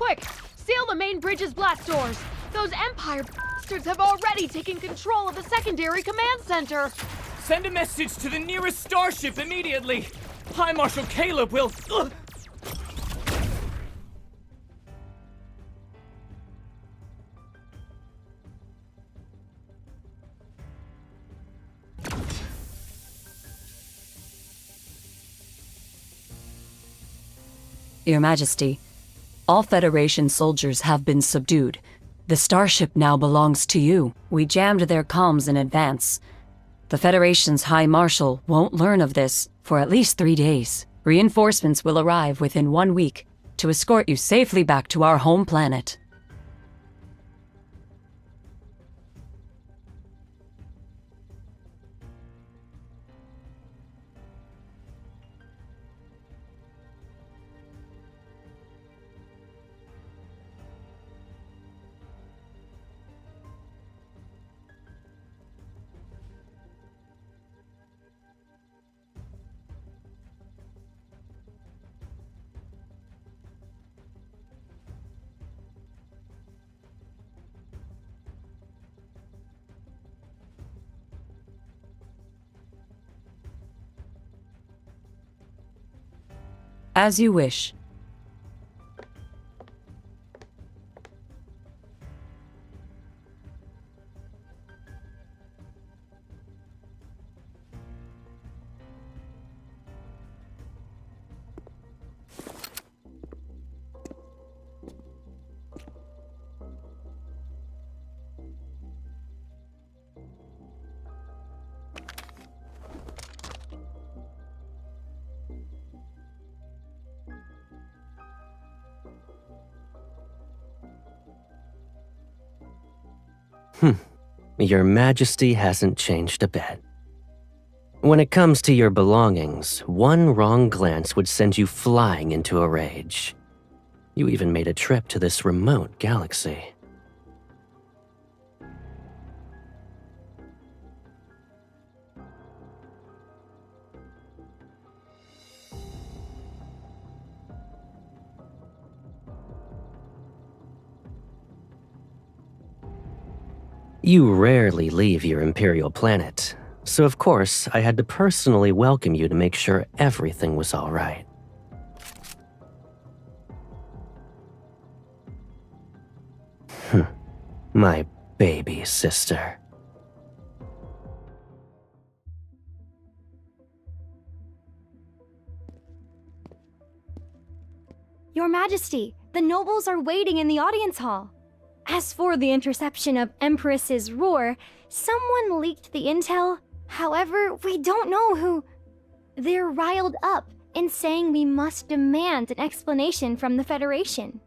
Quick! Seal the main bridge's blast doors! Those Empire bastards have already taken control of the secondary command center! Send a message to the nearest starship immediately! High Marshal Caleb will... Ugh. Your Majesty, all Federation soldiers have been subdued. The starship now belongs to you. We jammed their comms in advance. The Federation's High Marshal won't learn of this for at least 3 days. Reinforcements will arrive within 1 week to escort you safely back to our home planet. As you wish. Your Majesty hasn't changed a bit. When it comes to your belongings, one wrong glance would send you flying into a rage. You even made a trip to this remote galaxy. You rarely leave your Imperial planet, so of course I had to personally welcome you to make sure everything was all right. My baby sister. Your Majesty, the nobles are waiting in the audience hall. As for the interception of Empress's roar, someone leaked the intel. However, we don't know who. They're riled up and saying we must demand an explanation from the Federation.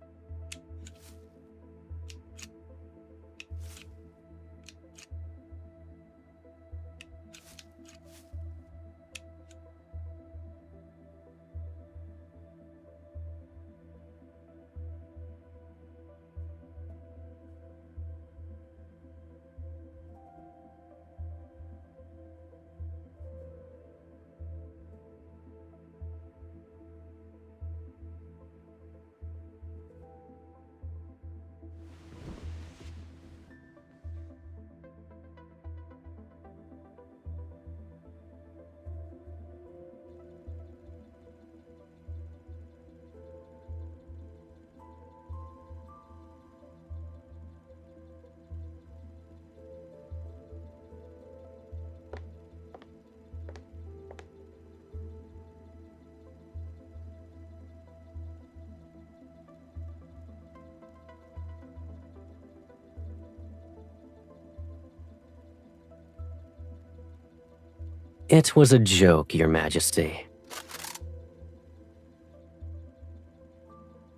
It was a joke, Your Majesty.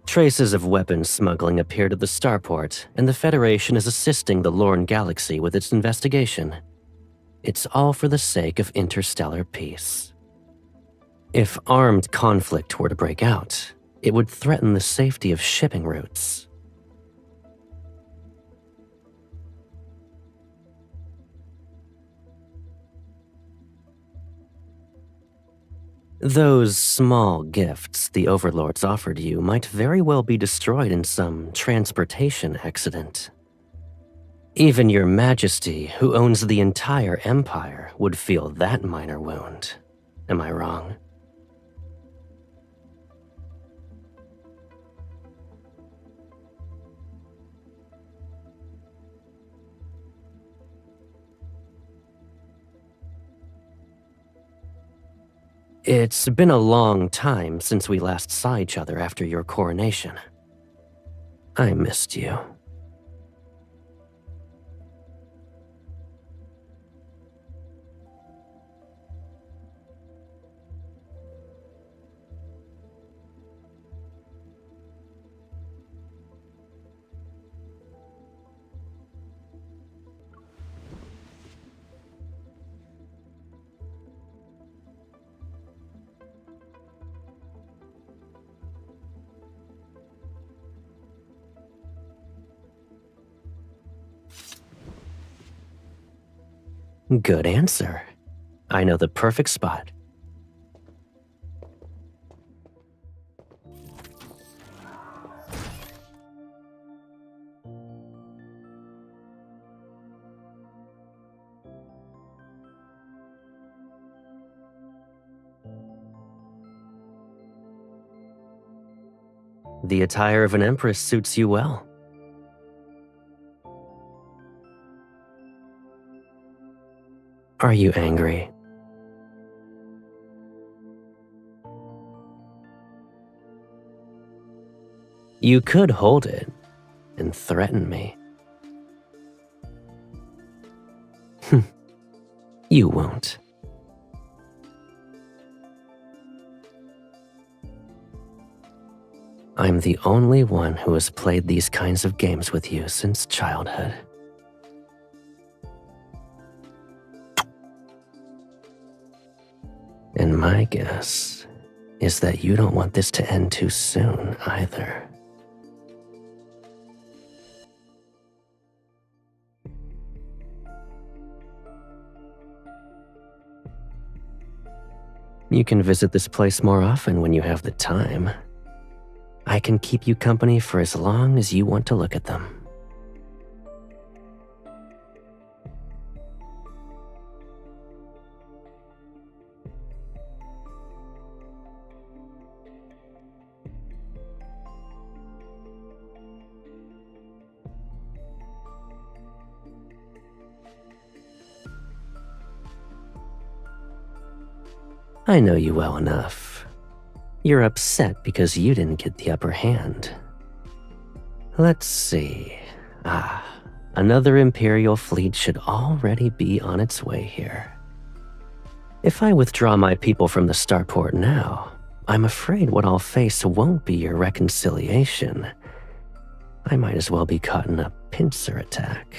Traces of weapons smuggling appeared at the starport, and the Federation is assisting the Lorne Galaxy with its investigation. It's all for the sake of interstellar peace. If armed conflict were to break out, it would threaten the safety of shipping routes. Those small gifts the overlords offered you might very well be destroyed in some transportation accident. Even your majesty, who owns the entire empire, would feel that minor wound. Am I wrong? It's been a long time since we last saw each other after your coronation. I missed you. Good answer. I know the perfect spot. The attire of an empress suits you well. Are you angry? You could hold it and threaten me. You won't. I'm the only one who has played these kinds of games with you since childhood. And my guess is that you don't want this to end too soon either. You can visit this place more often when you have the time. I can keep you company for as long as you want to look at them. I know you well enough. You're upset because you didn't get the upper hand. Let's see. Another Imperial fleet should already be on its way here. If I withdraw my people from the starport now, I'm afraid what I'll face won't be your reconciliation. I might as well be caught in a pincer attack.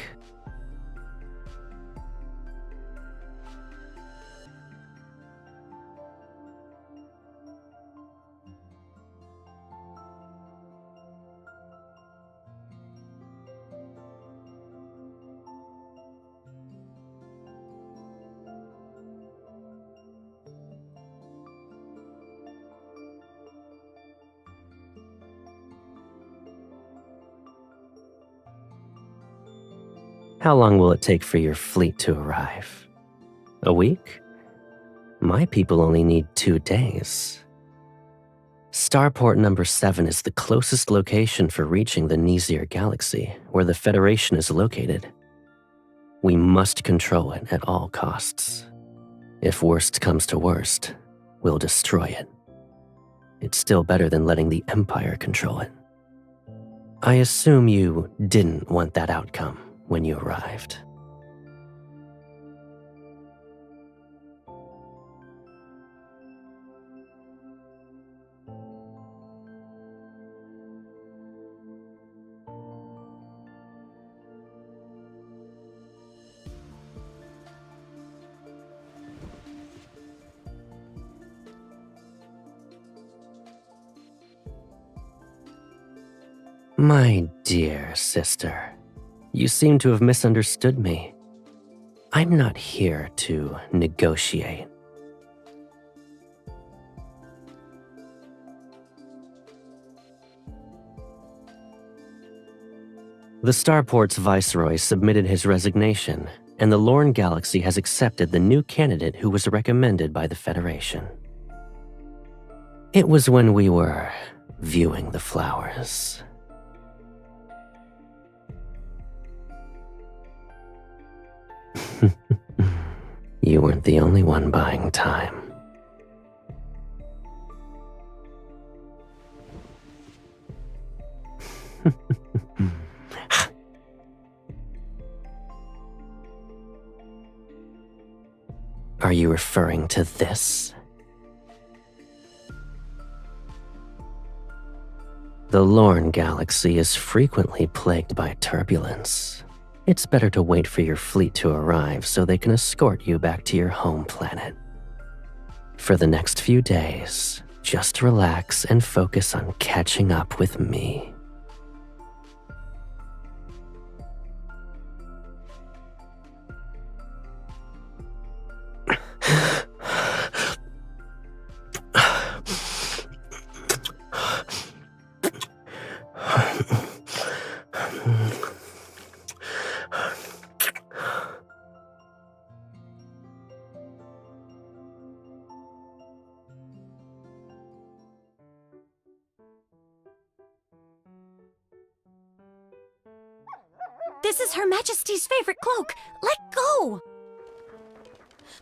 How long will it take for your fleet to arrive? A week? My people only need 2 days. Starport number 7 is the closest location for reaching the Nizir galaxy, where the Federation is located. We must control it at all costs. If worst comes to worst, we'll destroy it. It's still better than letting the Empire control it. I assume you didn't want that outcome when you arrived. My dear sister, you seem to have misunderstood me. I'm not here to negotiate. The Starport's viceroy submitted his resignation, and the Lorne Galaxy has accepted the new candidate who was recommended by the Federation. It was when we were viewing the flowers. You weren't the only one buying time. Are you referring to this? The Lorne Galaxy is frequently plagued by turbulence. It's better to wait for your fleet to arrive so they can escort you back to your home planet. For the next few days, just relax and focus on catching up with me. This is Her Majesty's favorite cloak! Let go!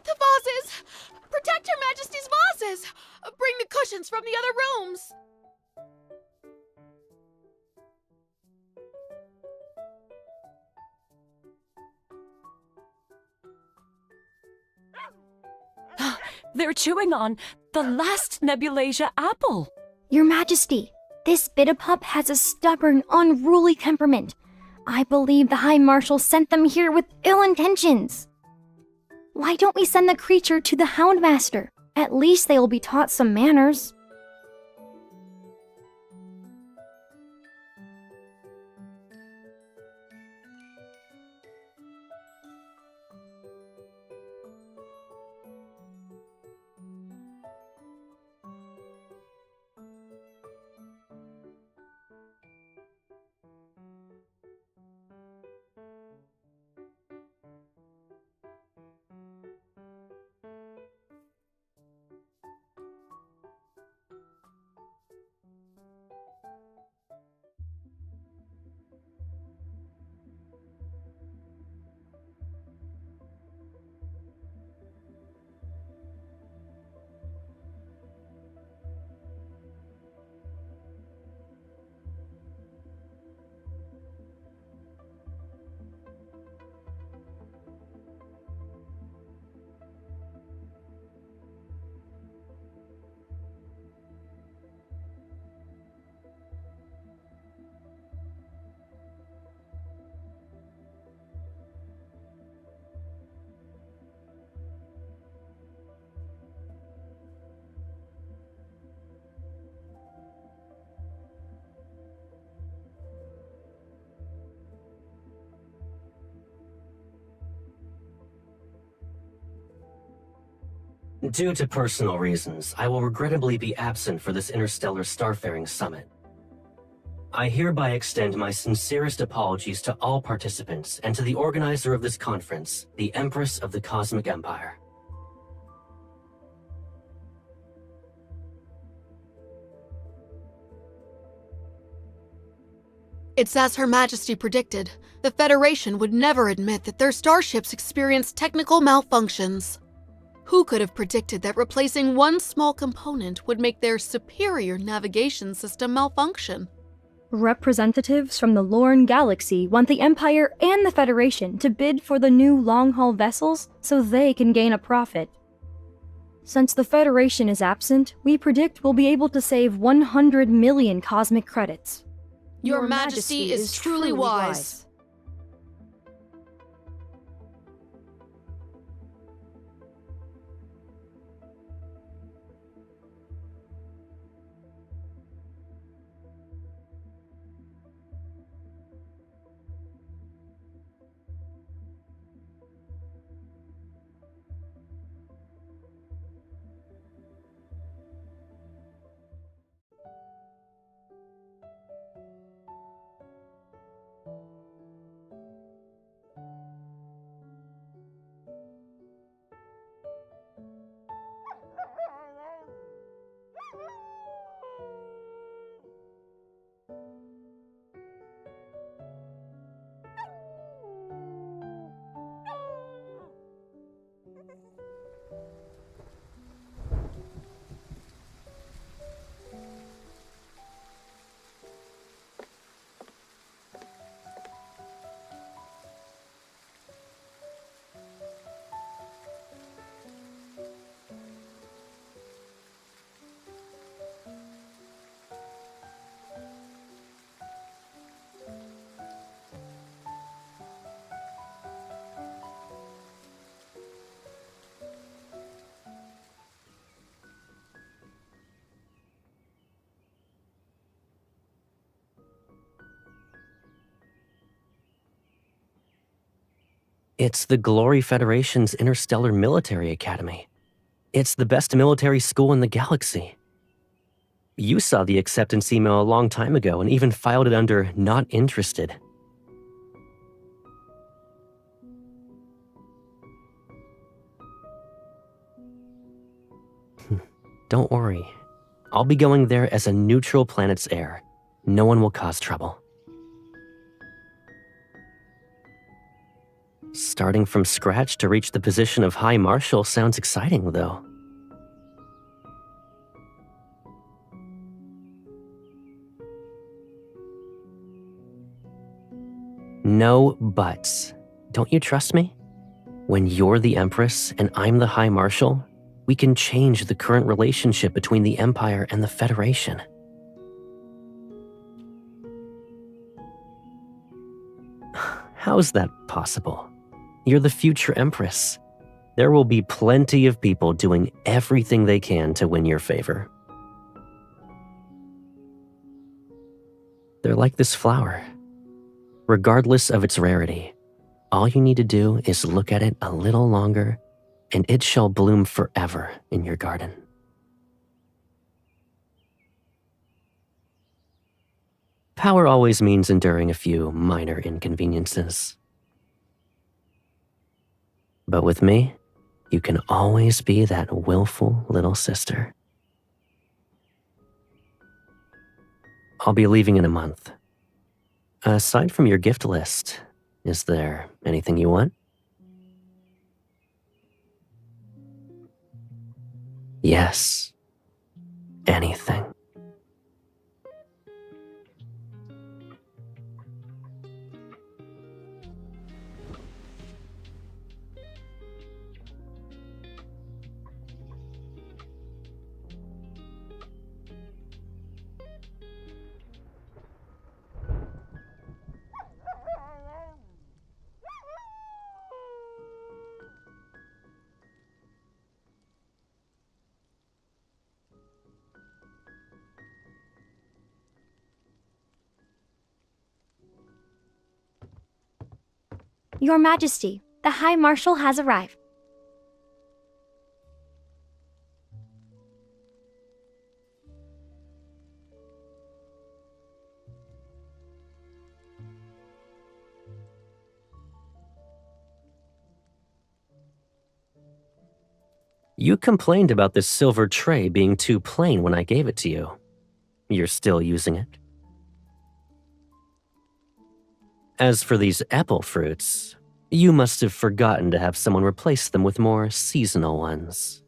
The vases! Protect Your Majesty's vases! Bring the cushions from the other rooms! They're chewing on the last Nebulasia apple. Your Majesty, this Bitapup has a stubborn, unruly temperament. I believe the High Marshal sent them here with ill intentions. Why don't we send the creature to the Houndmaster? At least they will be taught some manners. Due to personal reasons, I will regrettably be absent for this interstellar starfaring summit. I hereby extend my sincerest apologies to all participants and to the organizer of this conference, the Empress of the Cosmic Empire. It's as Her Majesty predicted. The Federation would never admit that their starships experienced technical malfunctions. Who could have predicted that replacing one small component would make their superior navigation system malfunction? Representatives from the Lorne Galaxy want the Empire and the Federation to bid for the new long-haul vessels so they can gain a profit. Since the Federation is absent, we predict we'll be able to save 100 million cosmic credits. Your Majesty is truly wise. It's the Glory Federation's Interstellar Military Academy. It's the best military school in the galaxy. You saw the acceptance email a long time ago and even filed it under not interested. Don't worry. I'll be going there as a neutral planet's heir. No one will cause trouble. Starting from scratch to reach the position of High Marshal sounds exciting, though. No buts. Don't you trust me? When you're the Empress and I'm the High Marshal, we can change the current relationship between the Empire and the Federation. How's that possible? You're the future Empress. There will be plenty of people doing everything they can to win your favor. They're like this flower. Regardless of its rarity, all you need to do is look at it a little longer, and it shall bloom forever in your garden. Power always means enduring a few minor inconveniences. But with me, you can always be that willful little sister. I'll be leaving in a month. Aside from your gift list, is there anything you want? Yes, anything. Your Majesty, the High Marshal has arrived. You complained about this silver tray being too plain when I gave it to you. You're still using it? As for these apple fruits, you must have forgotten to have someone replace them with more seasonal ones.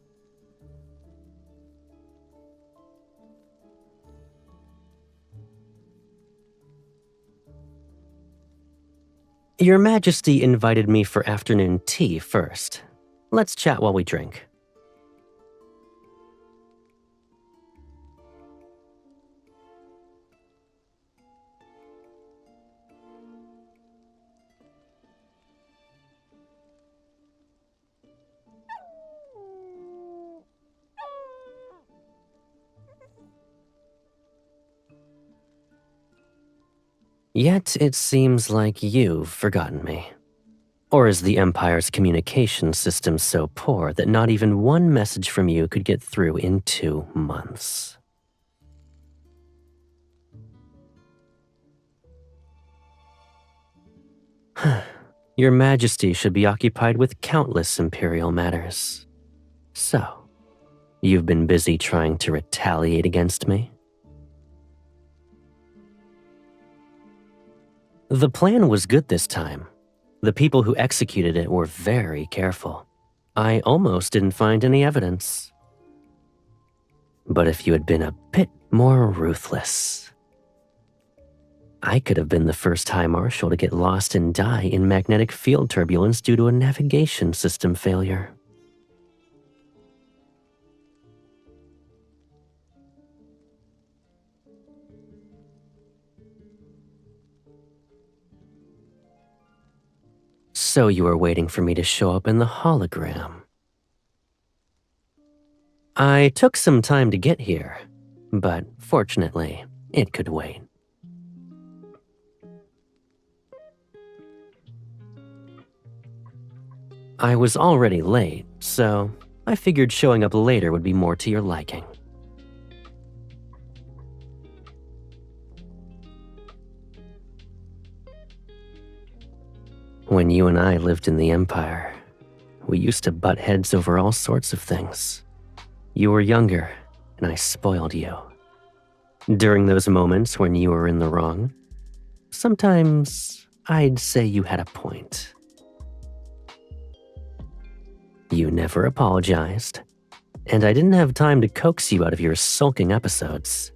Your Majesty invited me for afternoon tea first. Let's chat while we drink. Yet it seems like you've forgotten me. Or is the Empire's communication system so poor that not even one message from you could get through in 2 months? Your Majesty should be occupied with countless Imperial matters. So, you've been busy trying to retaliate against me? The plan was good this time. The people who executed it were very careful. I almost didn't find any evidence. But if you had been a bit more ruthless, I could have been the first High Marshal to get lost and die in magnetic field turbulence due to a navigation system failure. So you were waiting for me to show up in the hologram. I took some time to get here, but fortunately, it could wait. I was already late, so I figured showing up later would be more to your liking. When you and I lived in the Empire, we used to butt heads over all sorts of things. You were younger, and I spoiled you. During those moments when you were in the wrong, sometimes I'd say you had a point. You never apologized, and I didn't have time to coax you out of your sulking episodes.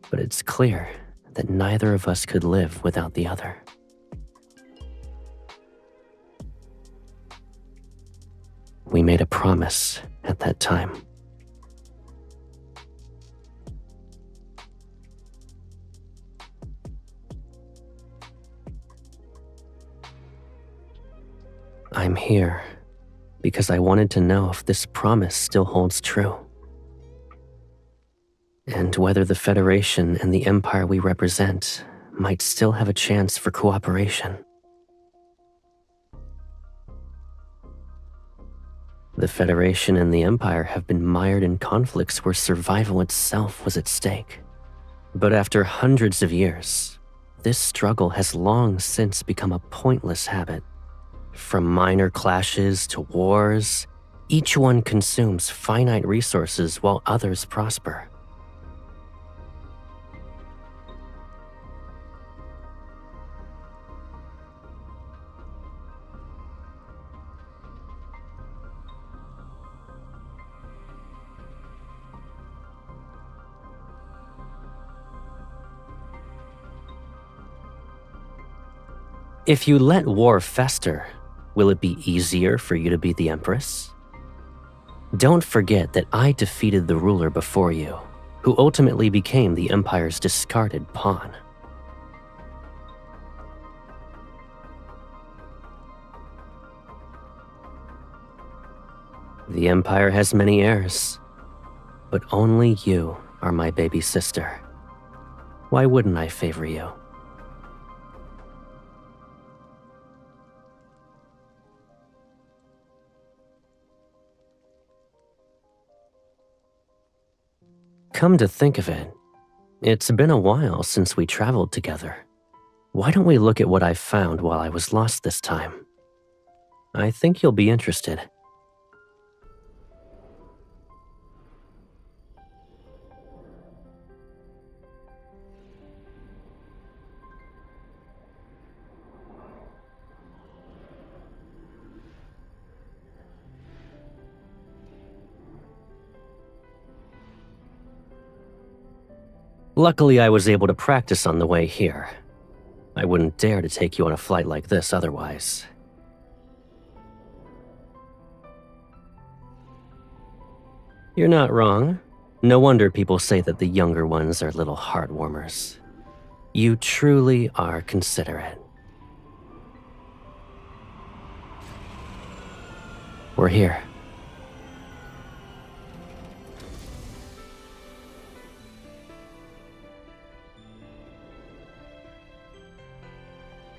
But it's clear that neither of us could live without the other. We made a promise at that time. I'm here because I wanted to know if this promise still holds true. And whether the Federation and the Empire we represent might still have a chance for cooperation. The Federation and the Empire have been mired in conflicts where survival itself was at stake. But after hundreds of years, this struggle has long since become a pointless habit. From minor clashes to wars, each one consumes finite resources while others prosper. If you let war fester, will it be easier for you to be the Empress? Don't forget that I defeated the ruler before you, who ultimately became the Empire's discarded pawn. The Empire has many heirs, but only you are my baby sister. Why wouldn't I favor you? Come to think of it, it's been a while since we traveled together. Why don't we look at what I found while I was lost this time? I think you'll be interested. Luckily, I was able to practice on the way here. I wouldn't dare to take you on a flight like this otherwise. You're not wrong. No wonder people say that the younger ones are little heartwarmers. You truly are considerate. We're here.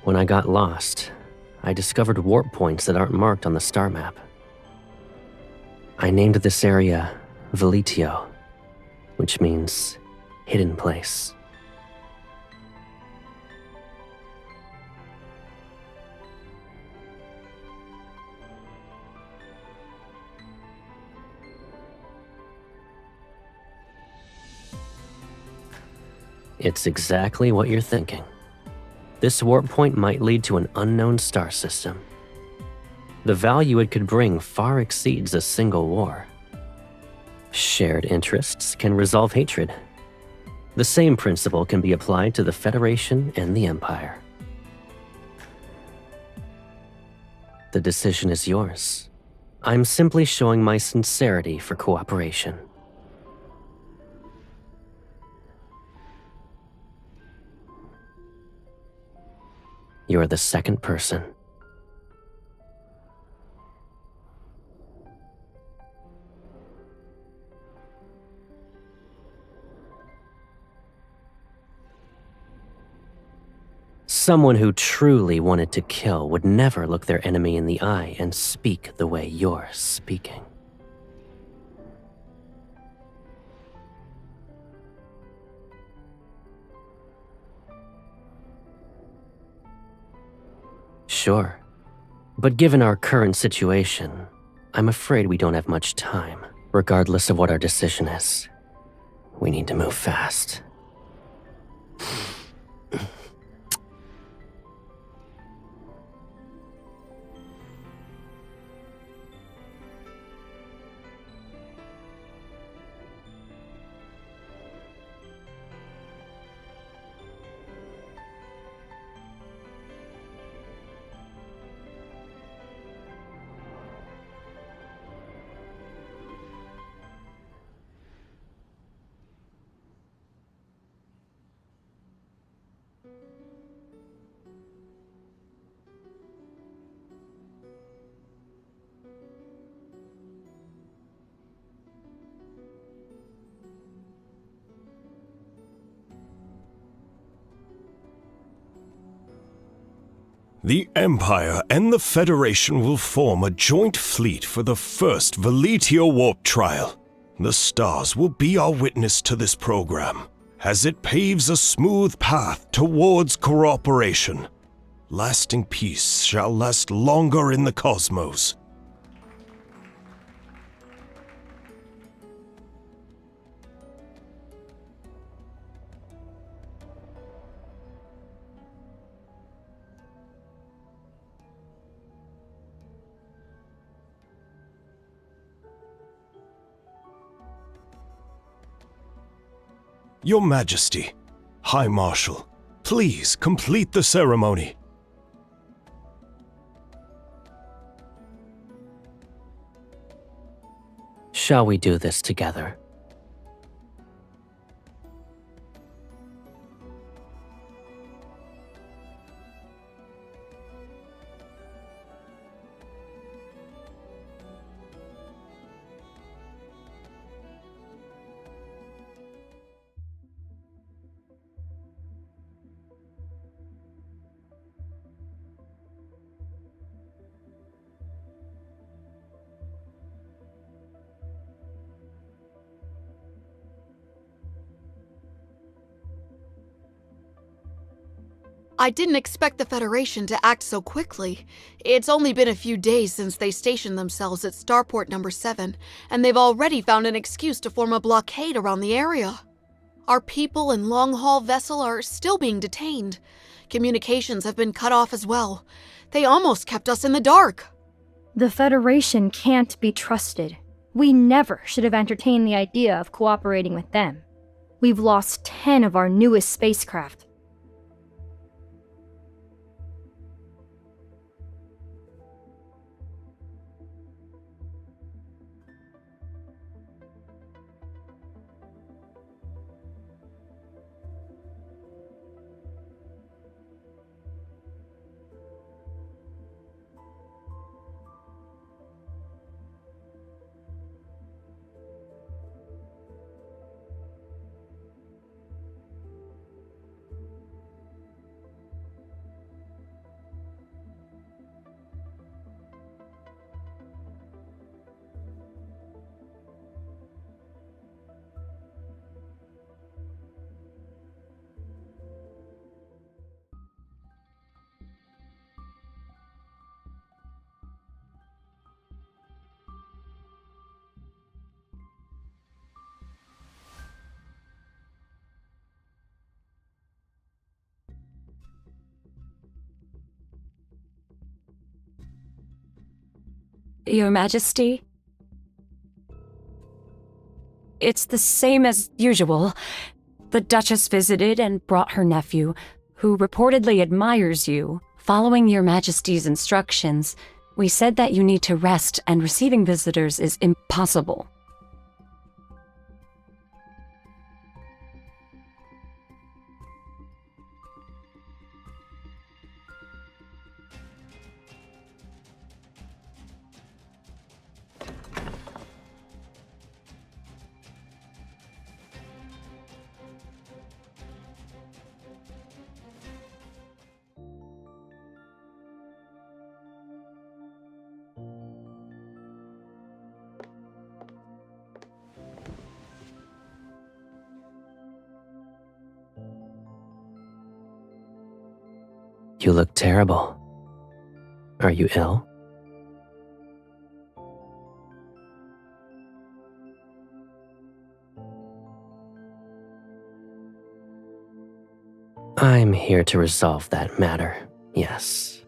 When I got lost, I discovered warp points that aren't marked on the star map. I named this area Veletio, which means hidden place. It's exactly what you're thinking. This warp point might lead to an unknown star system. The value it could bring far exceeds a single war. Shared interests can resolve hatred. The same principle can be applied to the Federation and the Empire. The decision is yours. I'm simply showing my sincerity for cooperation. You're the second person. Someone who truly wanted to kill would never look their enemy in the eye and speak the way you're speaking. Sure. But given our current situation, I'm afraid we don't have much time, regardless of what our decision is. We need to move fast. The Empire and the Federation will form a joint fleet for the first Veletio Warp Trial. The stars will be our witness to this program, as it paves a smooth path towards cooperation. Lasting peace shall last longer in the cosmos. Your Majesty, High Marshal, please complete the ceremony. Shall we do this together? I didn't expect the Federation to act so quickly. It's only been a few days since they stationed themselves at Starport number 7, and they've already found an excuse to form a blockade around the area. Our people and long-haul vessel are still being detained. Communications have been cut off as well. They almost kept us in the dark. The Federation can't be trusted. We never should have entertained the idea of cooperating with them. We've lost 10 of our newest spacecraft. Your Majesty? It's the same as usual. The Duchess visited and brought her nephew, who reportedly admires you. Following Your Majesty's instructions, we said that you need to rest and receiving visitors is impossible. You look terrible. Are you ill? I'm here to resolve that matter, yes.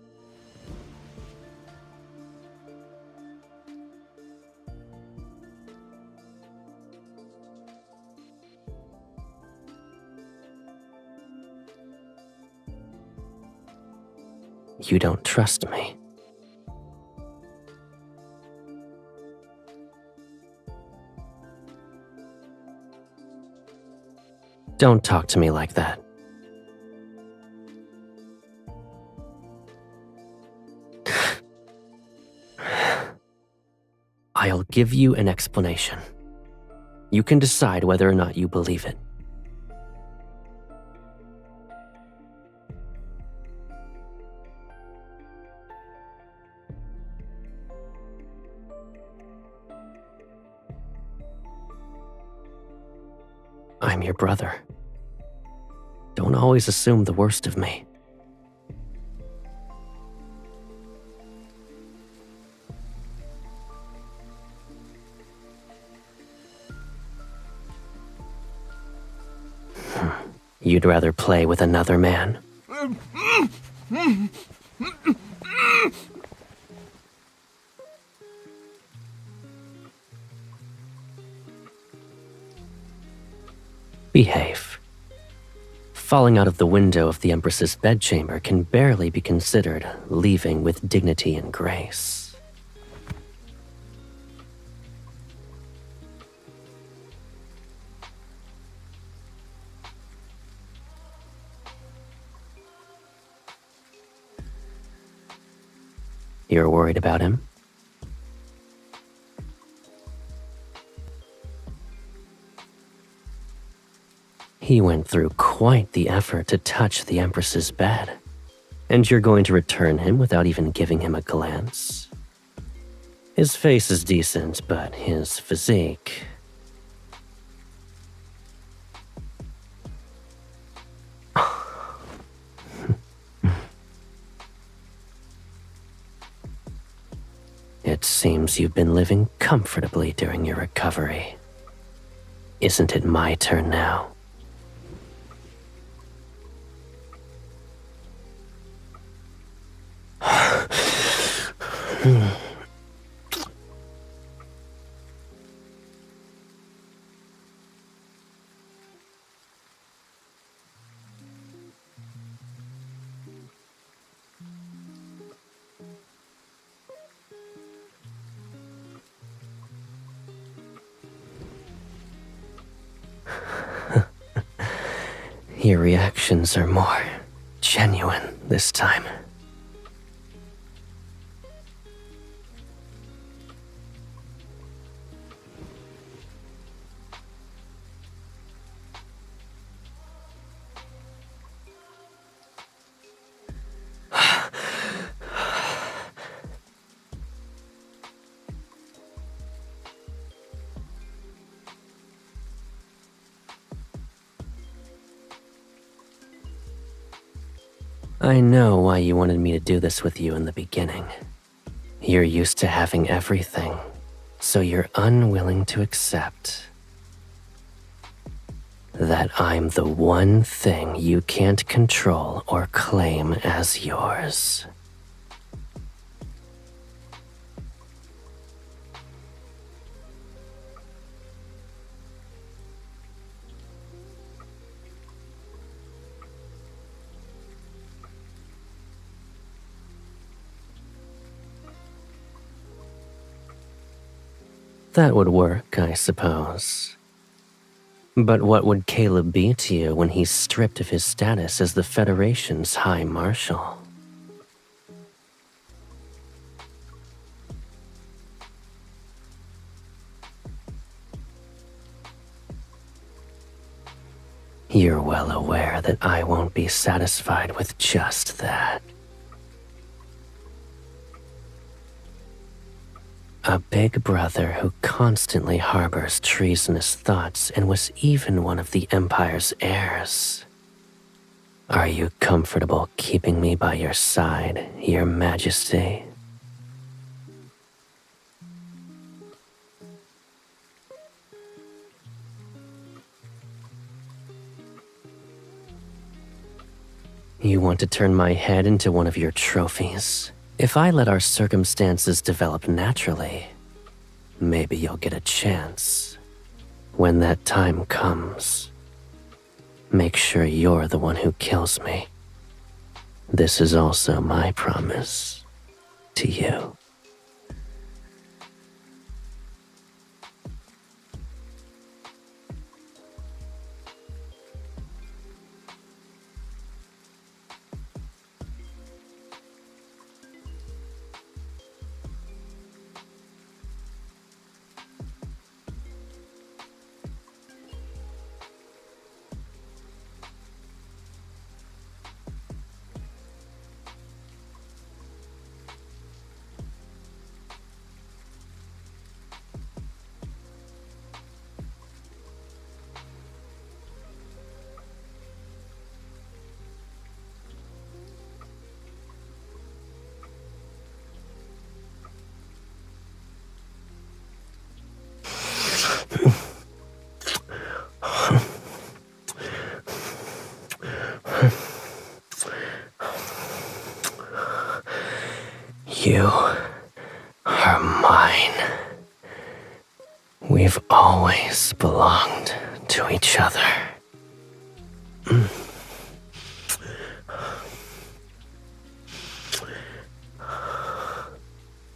You don't trust me. Don't talk to me like that. I'll give you an explanation. You can decide whether or not you believe it. I'm your brother. Don't always assume the worst of me. You'd rather play with another man? Behave. Falling out of the window of the Empress's bedchamber can barely be considered leaving with dignity and grace. You're worried about him? He went through quite the effort to touch the Empress's bed. And you're going to return him without even giving him a glance? His face is decent, but his physique... It seems you've been living comfortably during your recovery. Isn't it my turn now? Your reactions are more genuine this time. I know why you wanted me to do this with you in the beginning. You're used to having everything, so you're unwilling to accept that I'm the one thing you can't control or claim as yours. That would work, I suppose. But what would Caleb be to you when he's stripped of his status as the Federation's High Marshal? You're well aware that I won't be satisfied with just that. A big brother who constantly harbors treasonous thoughts and was even one of the Empire's heirs. Are you comfortable keeping me by your side, Your Majesty? You want to turn my head into one of your trophies? If I let our circumstances develop naturally, maybe you'll get a chance. When that time comes, make sure you're the one who kills me. This is also my promise to you. You are mine. We've always belonged to each other.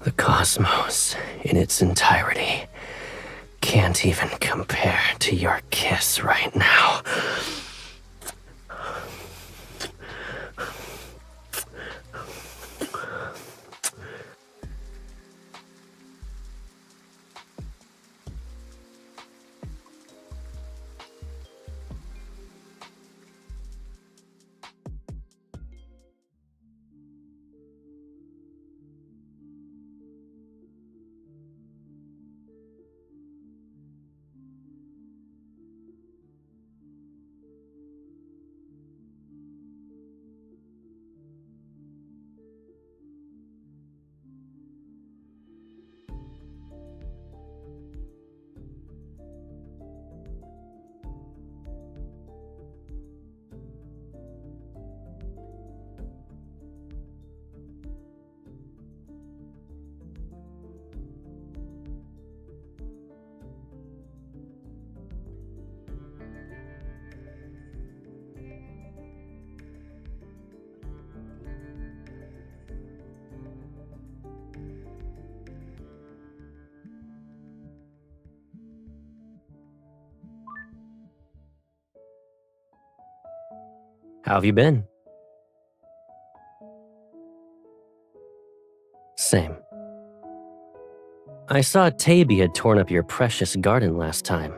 The cosmos, in its entirety, can't even compare to your kiss right now. How have you been? Same. I saw Taby had torn up your precious garden last time.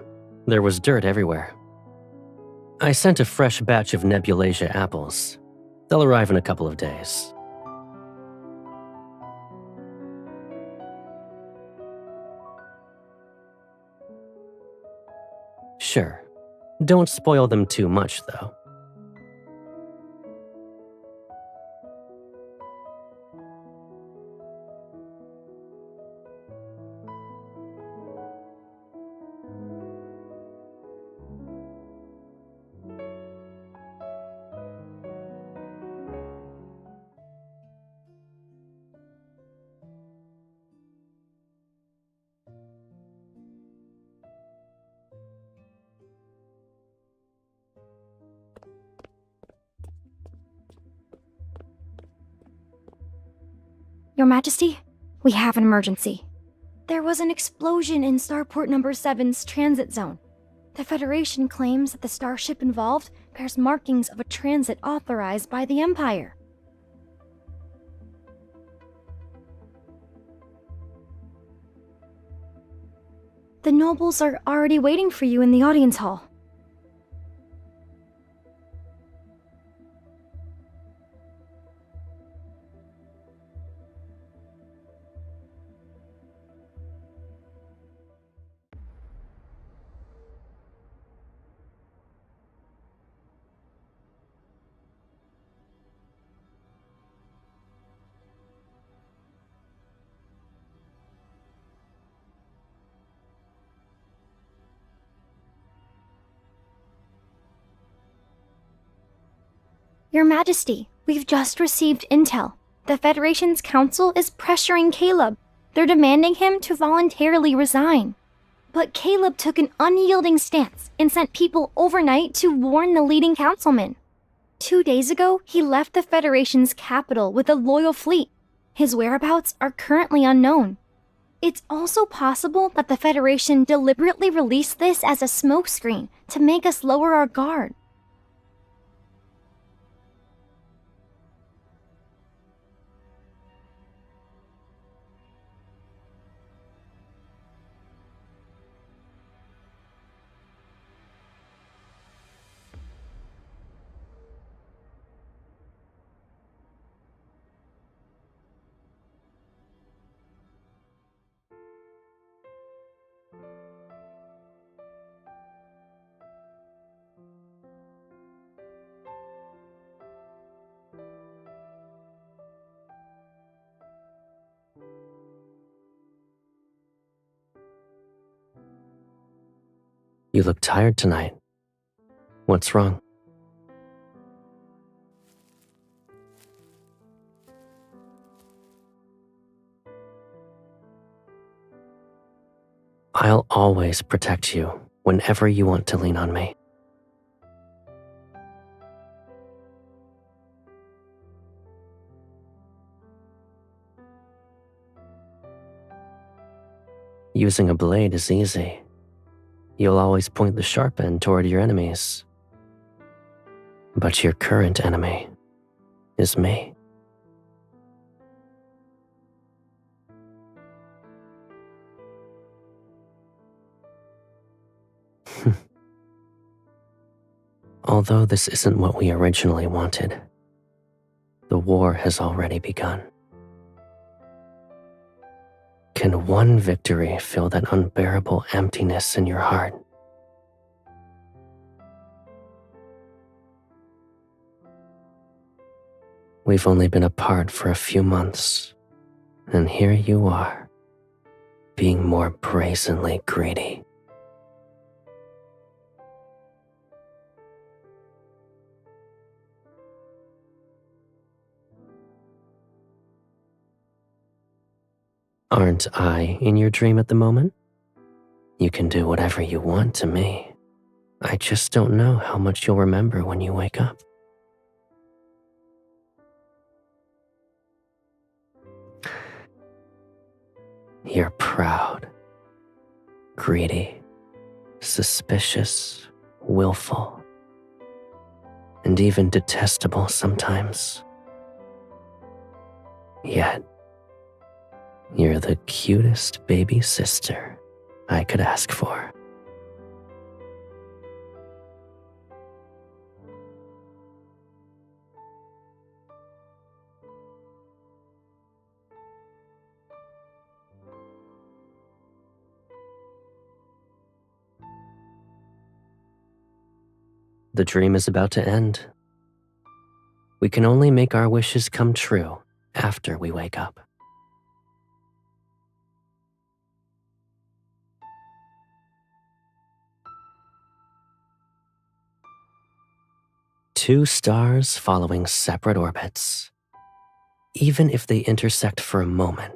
There was dirt everywhere. I sent a fresh batch of Nebulasia apples. They'll arrive in a couple of days. Sure. Don't spoil them too much, though. Your Majesty, we have an emergency. There was an explosion in Starport Number 7's transit zone. The Federation claims that the starship involved bears markings of a transit authorized by the Empire. The nobles are already waiting for you in the audience hall. Your Majesty, we've just received intel. The Federation's council is pressuring Caleb. They're demanding him to voluntarily resign. But Caleb took an unyielding stance and sent people overnight to warn the leading councilman. 2 days ago, he left the Federation's capital with a loyal fleet. His whereabouts are currently unknown. It's also possible that the Federation deliberately released this as a smokescreen to make us lower our guard. You look tired tonight. What's wrong? I'll always protect you whenever you want to lean on me. Using a blade is easy. You'll always point the sharp end toward your enemies. But your current enemy is me. Although this isn't what we originally wanted, the war has already begun. Can one victory fill that unbearable emptiness in your heart? We've only been apart for a few months, and here you are, being more brazenly greedy. Aren't I in your dream at the moment? You can do whatever you want to me. I just don't know how much you'll remember when you wake up. You're proud, greedy, suspicious, willful, and even detestable sometimes. Yet, you're the cutest baby sister I could ask for. The dream is about to end. We can only make our wishes come true after we wake up. Two stars following separate orbits. Even if they intersect for a moment,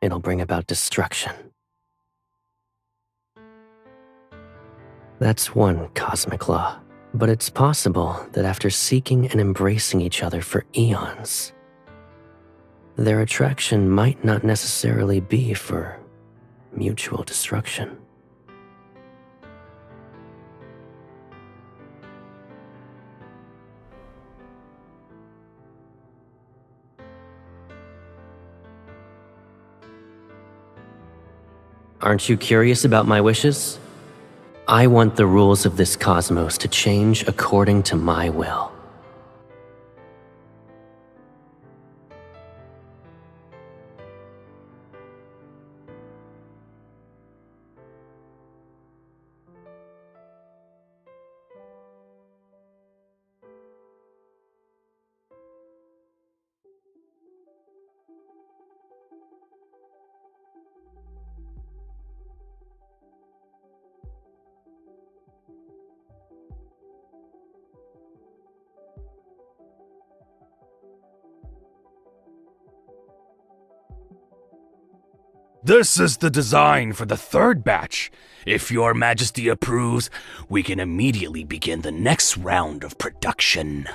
it'll bring about destruction. That's one cosmic law, but it's possible that after seeking and embracing each other for eons, their attraction might not necessarily be for mutual destruction. Aren't you curious about my wishes? I want the rules of this cosmos to change according to my will. This is the design for the third batch. If Your Majesty approves, we can immediately begin the next round of production.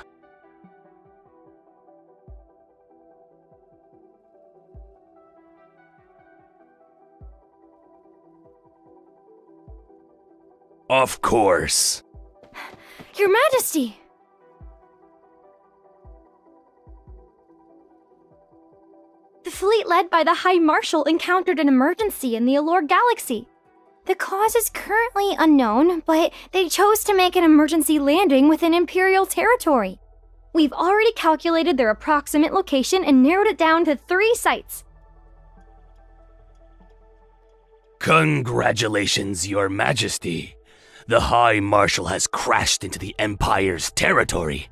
Of course. Your Majesty! The fleet led by the High Marshal encountered an emergency in the Allure Galaxy. The cause is currently unknown, but they chose to make an emergency landing within Imperial territory. We've already calculated their approximate location and narrowed it down to 3 sites. Congratulations, Your Majesty. The High Marshal has crashed into the Empire's territory.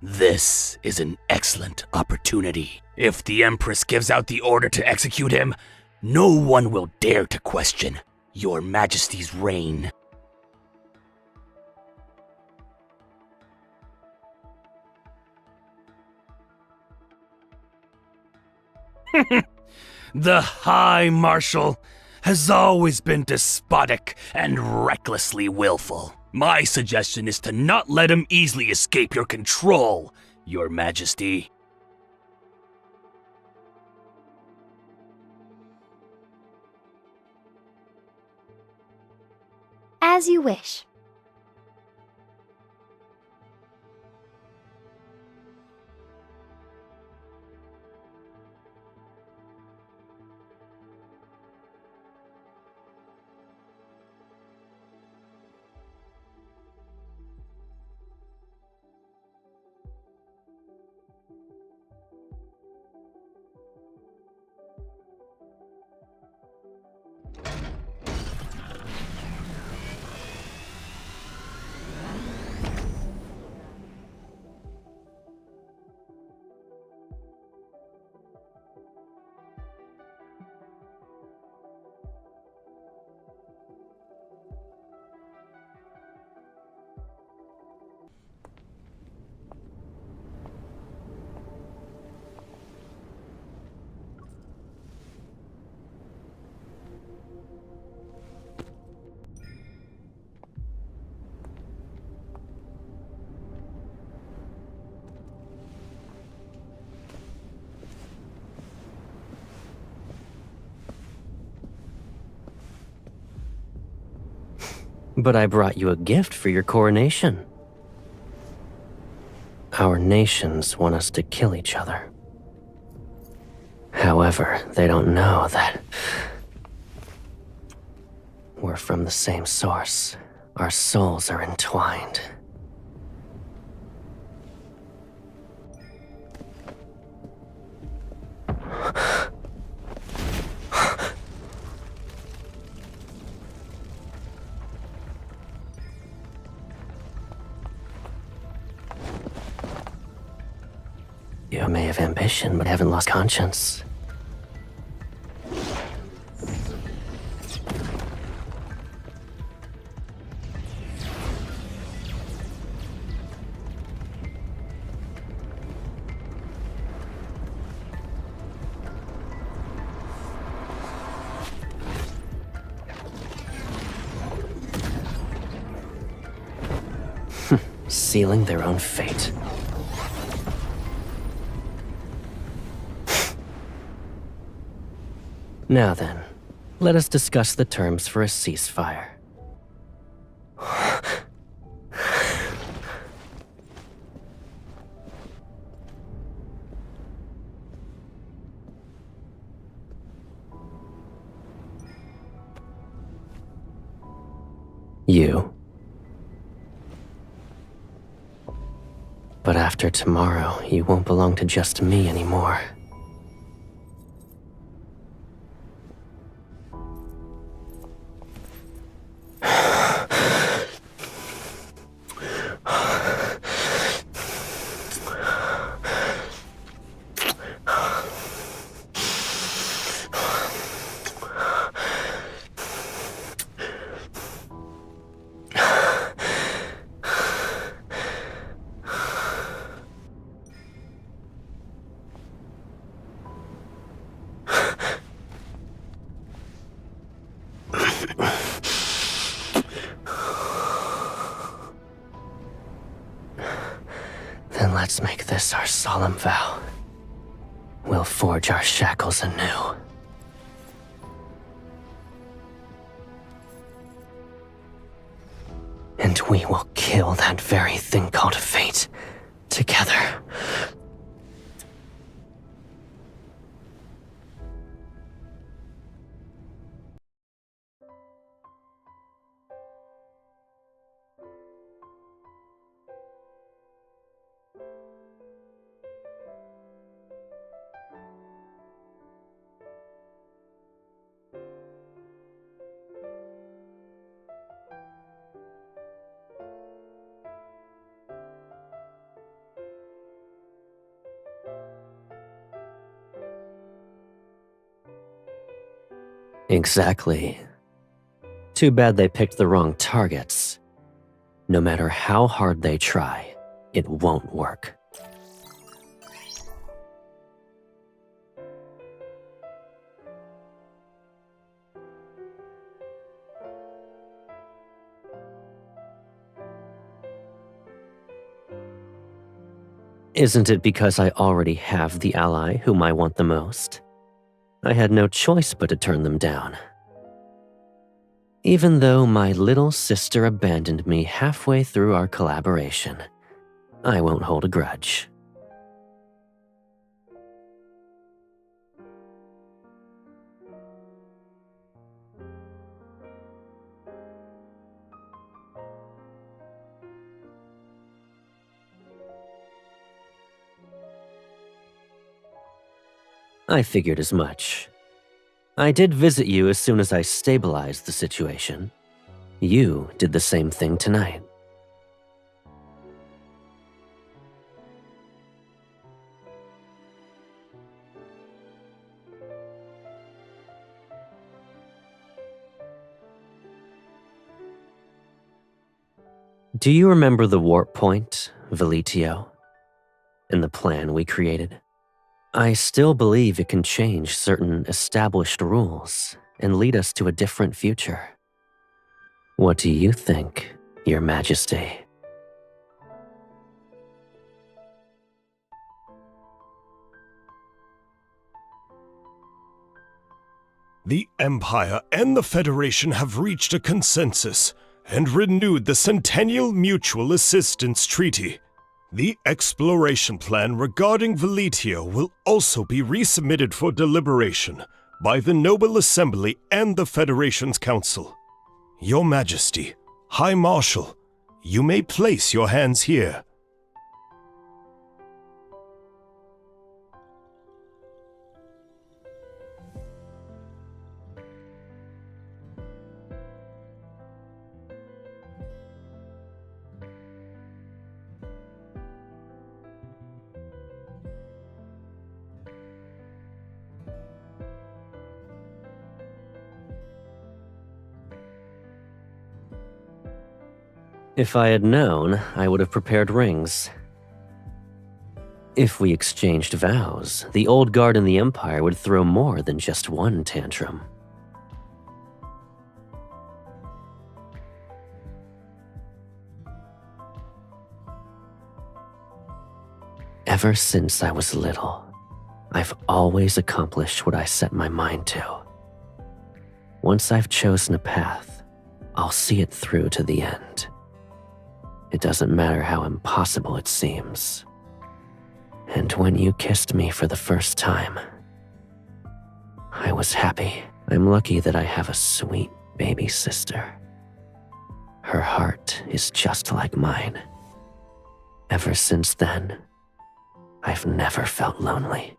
This is an excellent opportunity. If the Empress gives out the order to execute him, no one will dare to question Your Majesty's reign. The High Marshal has always been despotic and recklessly willful. My suggestion is to not let him easily escape your control, Your Majesty. As you wish. But I brought you a gift for your coronation. Our nations want us to kill each other. However, they don't know that we're from the same source. Our souls are entwined. You may have ambition, but haven't lost conscience. Sealing their own fate. Now then, let us discuss the terms for a ceasefire. You. But after tomorrow, you won't belong to just me anymore. Let's make this our solemn vow. We'll forge our shackles anew. And we will kill that very thing called fate together. Exactly. Too bad they picked the wrong targets. No matter how hard they try, it won't work. Isn't it because I already have the ally whom I want the most? I had no choice but to turn them down. Even though my little sister abandoned me halfway through our collaboration, I won't hold a grudge. I figured as much. I did visit you as soon as I stabilized the situation. You did the same thing tonight. Do you remember the warp point, Veletio, and the plan we created? I still believe it can change certain established rules and lead us to a different future. What do you think, Your Majesty? The Empire and the Federation have reached a consensus and renewed the Centennial Mutual Assistance Treaty. The exploration plan regarding Veletio will also be resubmitted for deliberation by the Noble Assembly and the Federation's Council. Your Majesty, High Marshal, you may place your hands here. If I had known, I would have prepared rings. If we exchanged vows, the old guard in the Empire would throw more than just one tantrum. Ever since I was little, I've always accomplished what I set my mind to. Once I've chosen a path, I'll see it through to the end. It doesn't matter how impossible it seems. And when you kissed me for the first time, I was happy. I'm lucky that I have a sweet baby sister. Her heart is just like mine. Ever since then, I've never felt lonely.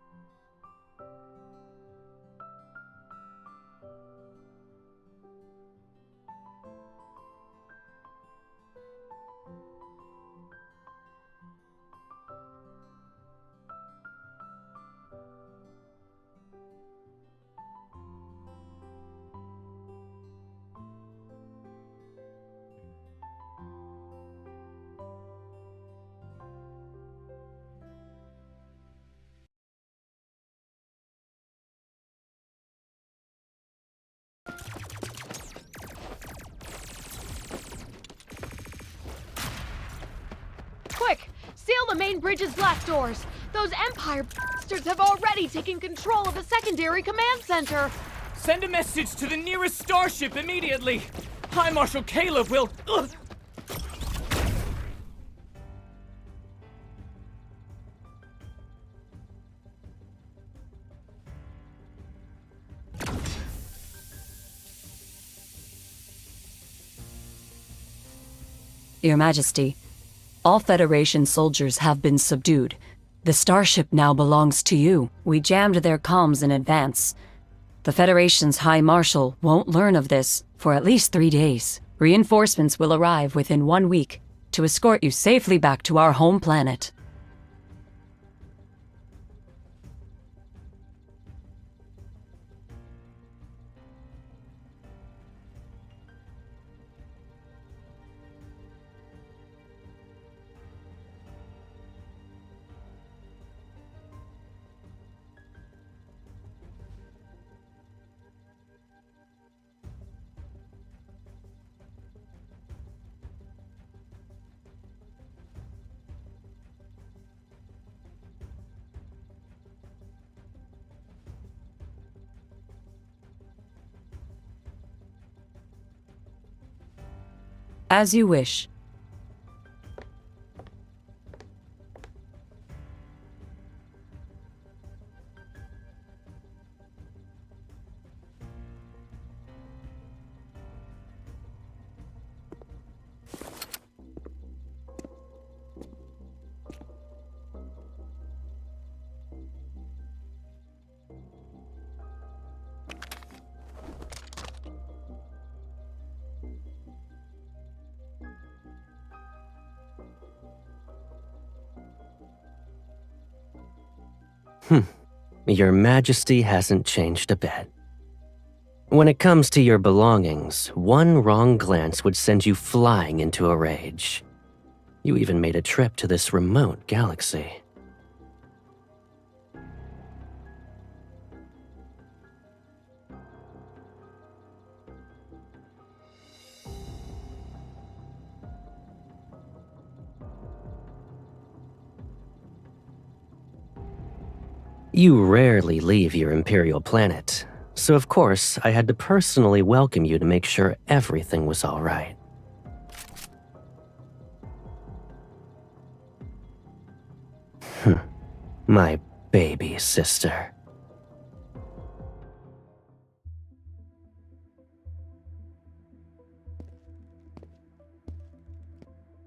Seal the main bridge's blast doors. Those Empire bastards have already taken control of the secondary command center. Send a message to the nearest starship immediately. High Marshal Caleb will... Your Majesty, all Federation soldiers have been subdued. The starship now belongs to you. We jammed their comms in advance. The Federation's High Marshal won't learn of this for at least 3 days. Reinforcements will arrive within 1 week to escort you safely back to our home planet. As you wish. Your Majesty hasn't changed a bit. When it comes to your belongings, one wrong glance would send you flying into a rage. You even made a trip to this remote galaxy. You rarely leave your Imperial planet, so of course I had to personally welcome you to make sure everything was all right. My baby sister.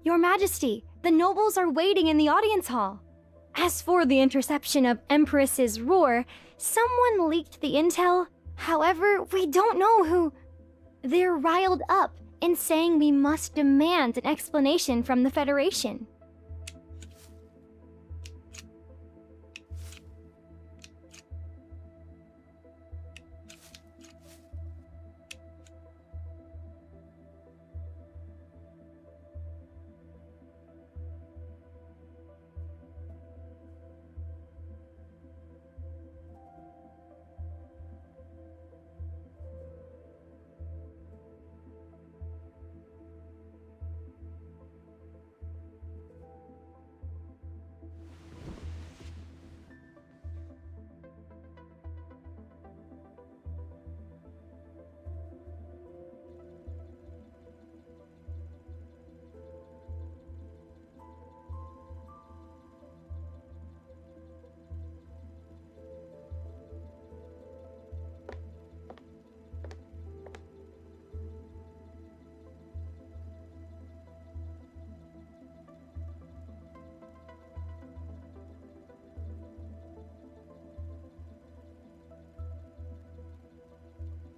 Your Majesty, the nobles are waiting in the audience hall. As for the interception of Empress's roar, someone leaked the intel. However, we don't know who. They're riled up and saying we must demand an explanation from the Federation.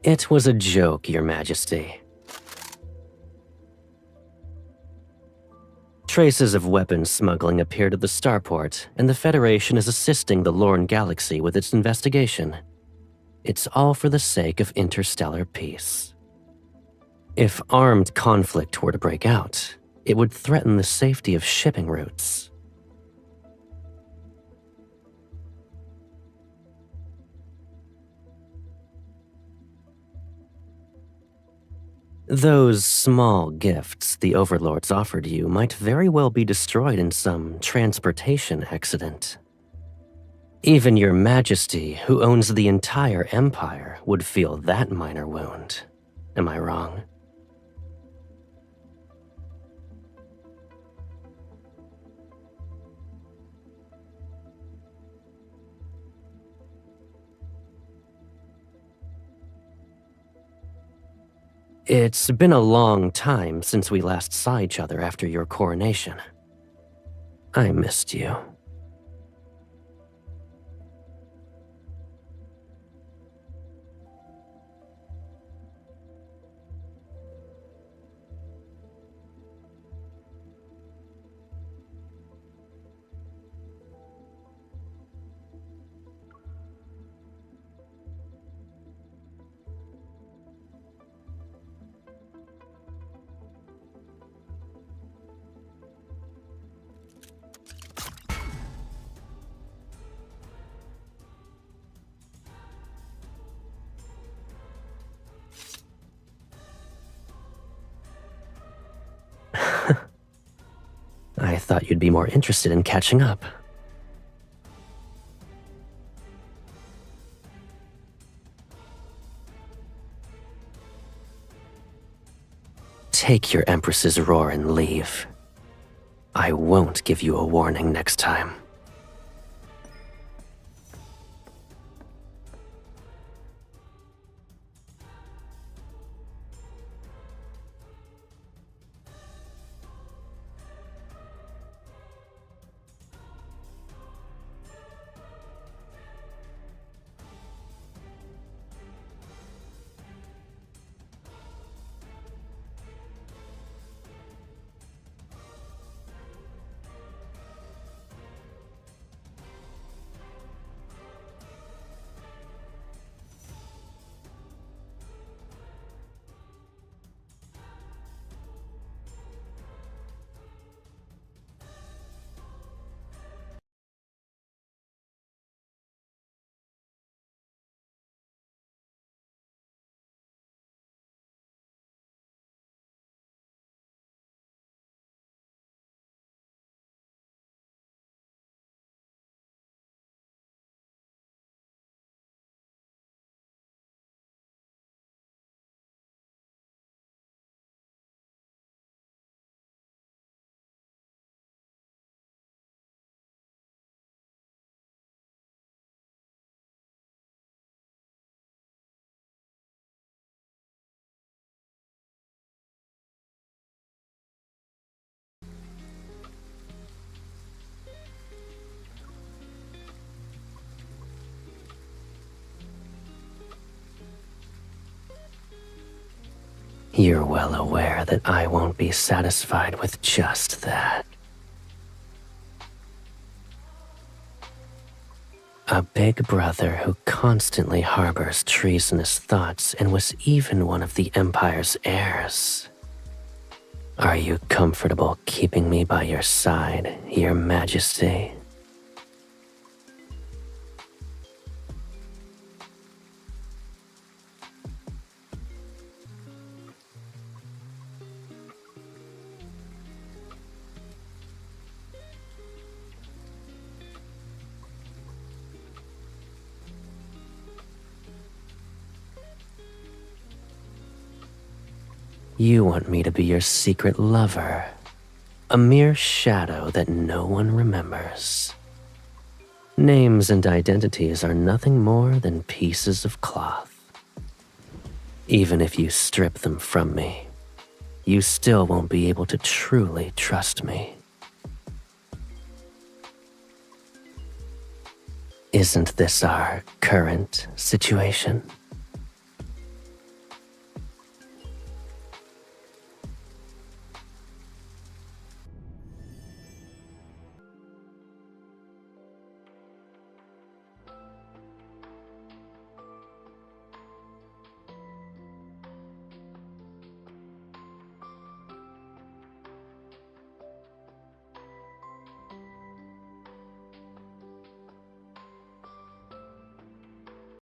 It was a joke, Your Majesty. Traces of weapons smuggling appeared at the starport, and the Federation is assisting the Lorne Galaxy with its investigation. It's all for the sake of interstellar peace. If armed conflict were to break out, it would threaten the safety of shipping routes. Those small gifts the overlords offered you might very well be destroyed in some transportation accident. Even your majesty, who owns the entire empire, would feel that minor wound. Am I wrong? It's been a long time since we last saw each other after your coronation. I missed you. I thought you'd be more interested in catching up. Take your Empress's roar and leave. I won't give you a warning next time. You're well aware that I won't be satisfied with just that. A big brother who constantly harbors treasonous thoughts and was even one of the Empire's heirs. Are you comfortable keeping me by your side, Your Majesty? You want me to be your secret lover, a mere shadow that no one remembers. Names and identities are nothing more than pieces of cloth. Even if you strip them from me, you still won't be able to truly trust me. Isn't this our current situation?